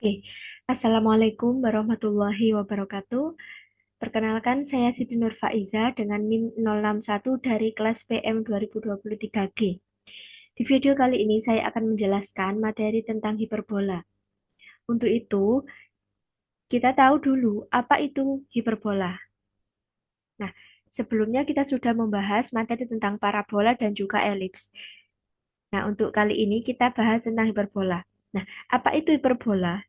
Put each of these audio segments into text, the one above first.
Oke, Assalamualaikum warahmatullahi wabarakatuh. Perkenalkan, saya Siti Nur Faiza dengan NIM 061 dari kelas PM 2023G. Di video kali ini saya akan menjelaskan materi tentang hiperbola. Untuk itu, kita tahu dulu apa itu hiperbola. Nah, sebelumnya kita sudah membahas materi tentang parabola dan juga elips. Nah, untuk kali ini kita bahas tentang hiperbola. Nah, apa itu hiperbola?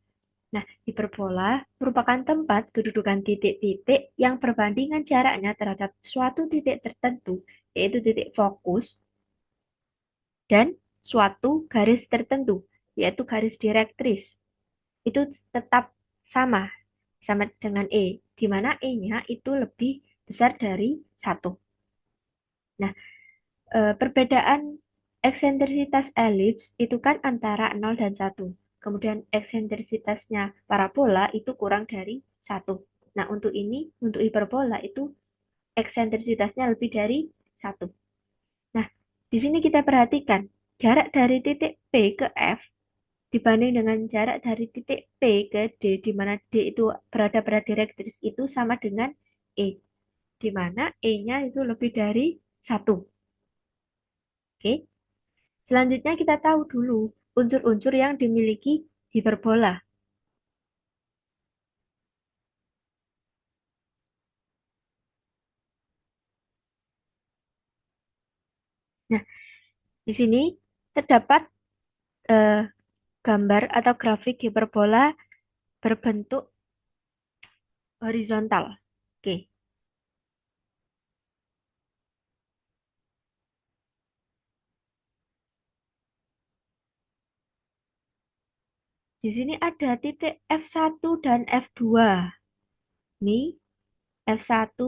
Nah, hiperbola merupakan tempat kedudukan titik-titik yang perbandingan jaraknya terhadap suatu titik tertentu, yaitu titik fokus, dan suatu garis tertentu, yaitu garis direktris. Itu tetap sama, sama dengan E, di mana E-nya itu lebih besar dari satu. Nah, perbedaan eksentrisitas elips itu kan antara 0 dan satu. Kemudian eksentrisitasnya parabola itu kurang dari satu. Nah, untuk hiperbola itu eksentrisitasnya lebih dari satu. Nah, di sini kita perhatikan jarak dari titik P ke F dibanding dengan jarak dari titik P ke D, di mana D itu berada pada direktris itu sama dengan E, di mana E-nya itu lebih dari satu. Oke. Selanjutnya kita tahu dulu unsur-unsur yang dimiliki hiperbola. Nah, di sini terdapat eh, gambar atau grafik hiperbola berbentuk horizontal. Oke, di sini ada titik F1 dan F2. Ini F1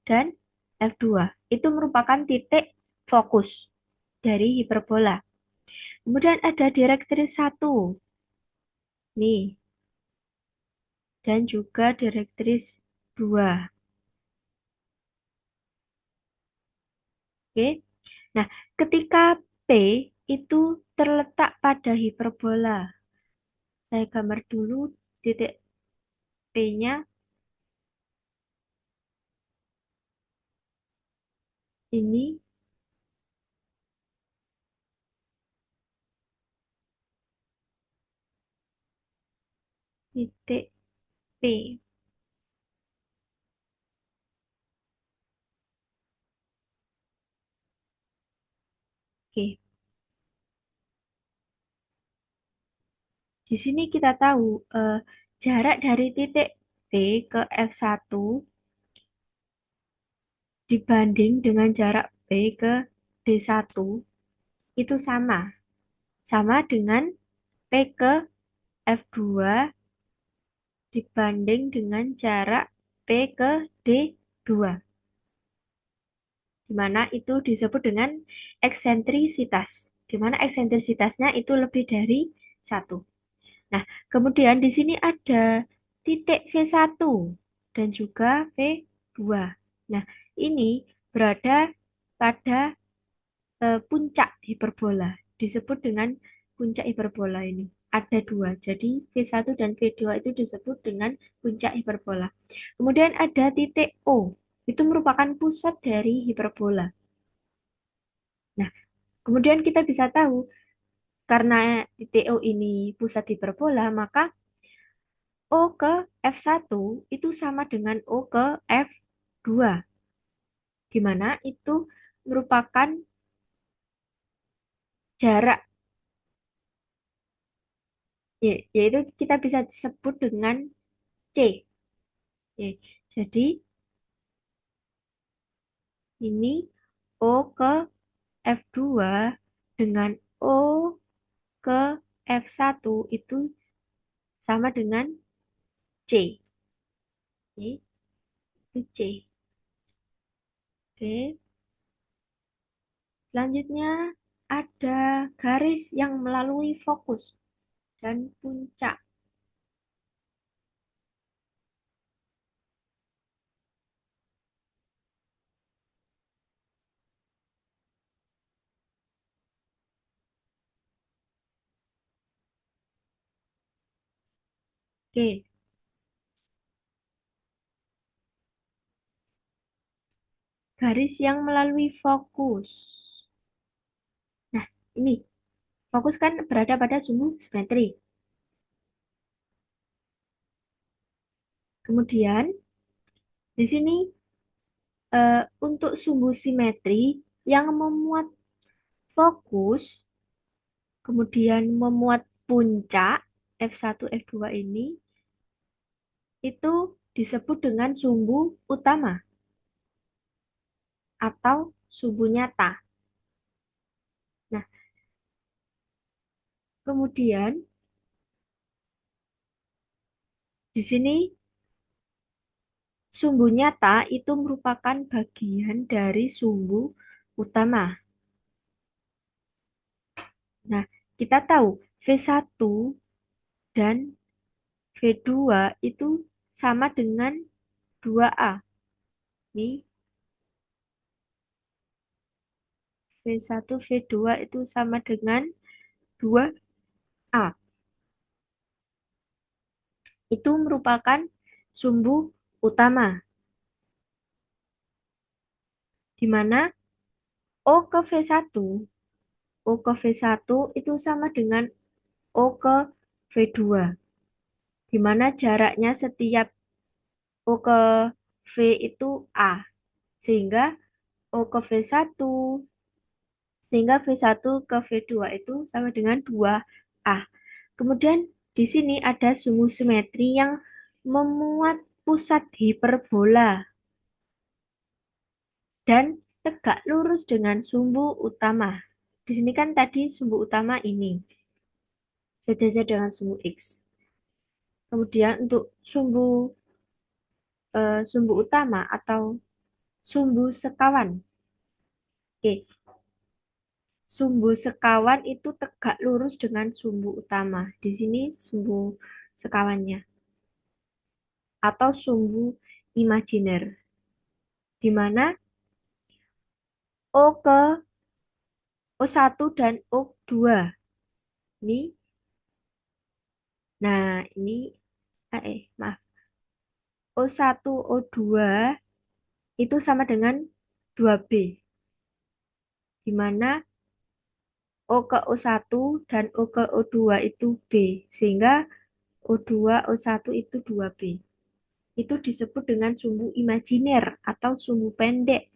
dan F2. Itu merupakan titik fokus dari hiperbola. Kemudian ada direktris 1. Nih, dan juga direktris 2. Oke. Nah, ketika P itu terletak pada hiperbola, saya gambar dulu titik P-nya ini titik P. Oke, di sini kita tahu jarak dari titik P ke F1 dibanding dengan jarak P ke D1 itu sama. Sama dengan P ke F2 dibanding dengan jarak P ke D2. Di mana itu disebut dengan eksentrisitas, di mana eksentrisitasnya itu lebih dari satu. Nah, kemudian di sini ada titik V1 dan juga V2. Nah, ini berada pada puncak hiperbola, disebut dengan puncak hiperbola ini. Ada dua, jadi V1 dan V2 itu disebut dengan puncak hiperbola. Kemudian ada titik O, itu merupakan pusat dari hiperbola. Nah, kemudian kita bisa tahu karena titik O ini pusat hiperbola, maka O ke F1 itu sama dengan O ke F2, di mana itu merupakan jarak, yaitu kita bisa sebut dengan C. Oke, jadi ini O ke F2 dengan O ke F1 itu sama dengan C. Oke, itu C. Oke. Selanjutnya ada garis yang melalui fokus dan puncak. Oke, garis yang melalui fokus. Nah, ini fokus kan berada pada sumbu simetri. Kemudian di sini untuk sumbu simetri yang memuat fokus, kemudian memuat puncak F1, F2 ini, itu disebut dengan sumbu utama atau sumbu nyata. Nah, kemudian di sini sumbu nyata itu merupakan bagian dari sumbu utama. Nah, kita tahu V1 dan V2 itu sama dengan 2A. Ini V1, V2 itu sama dengan 2A. Itu merupakan sumbu utama, di mana O ke V1, O ke V1 itu sama dengan O ke V2, di mana jaraknya setiap O ke V itu A, sehingga O ke V1, sehingga V1 ke V2 itu sama dengan 2A. Kemudian di sini ada sumbu simetri yang memuat pusat hiperbola dan tegak lurus dengan sumbu utama. Di sini kan tadi sumbu utama ini, sejajar dengan sumbu X. Kemudian untuk sumbu utama atau sumbu sekawan. Oke, sumbu sekawan itu tegak lurus dengan sumbu utama. Di sini sumbu sekawannya atau sumbu imajiner, di mana O ke O1 dan O2 ini, nah ini maaf, O1 O2 itu sama dengan 2B, di mana O ke O1 dan O ke O2 itu B, sehingga O2 O1 itu 2B. Itu disebut dengan sumbu imajiner atau sumbu pendek.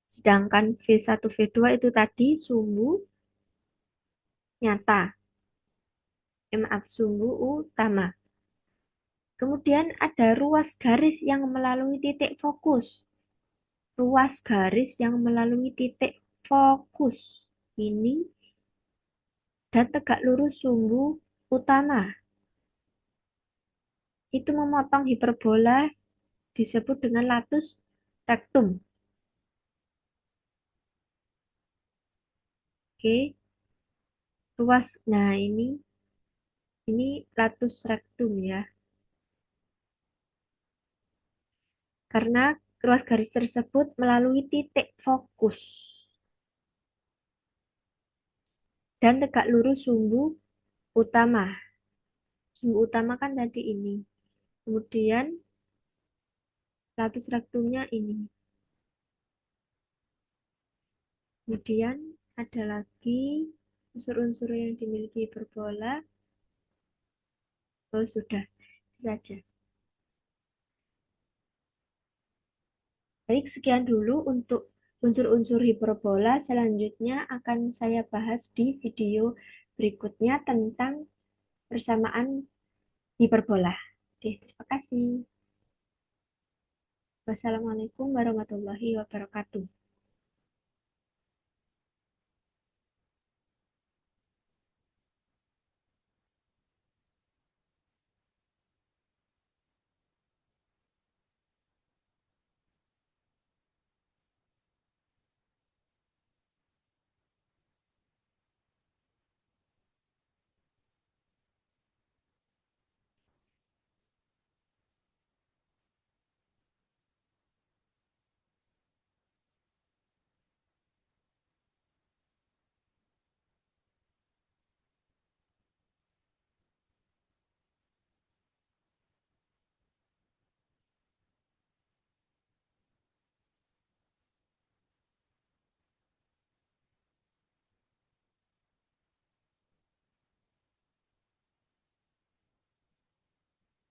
Sedangkan V1 V2 itu tadi sumbu nyata. Maaf, sumbu utama. Kemudian ada ruas garis yang melalui titik fokus. Ruas garis yang melalui titik fokus ini dan tegak lurus sumbu utama. Itu memotong hiperbola disebut dengan latus rectum. Oke, ruas. Nah, ini latus rectum ya. Karena ruas garis tersebut melalui titik fokus dan tegak lurus sumbu utama. Sumbu utama kan tadi ini. Kemudian latus rectumnya ini. Kemudian ada lagi unsur-unsur yang dimiliki hiperbola. Oh, sudah. Itu saja. Baik, sekian dulu untuk unsur-unsur hiperbola. Selanjutnya akan saya bahas di video berikutnya tentang persamaan hiperbola. Oke, terima kasih. Wassalamualaikum warahmatullahi wabarakatuh.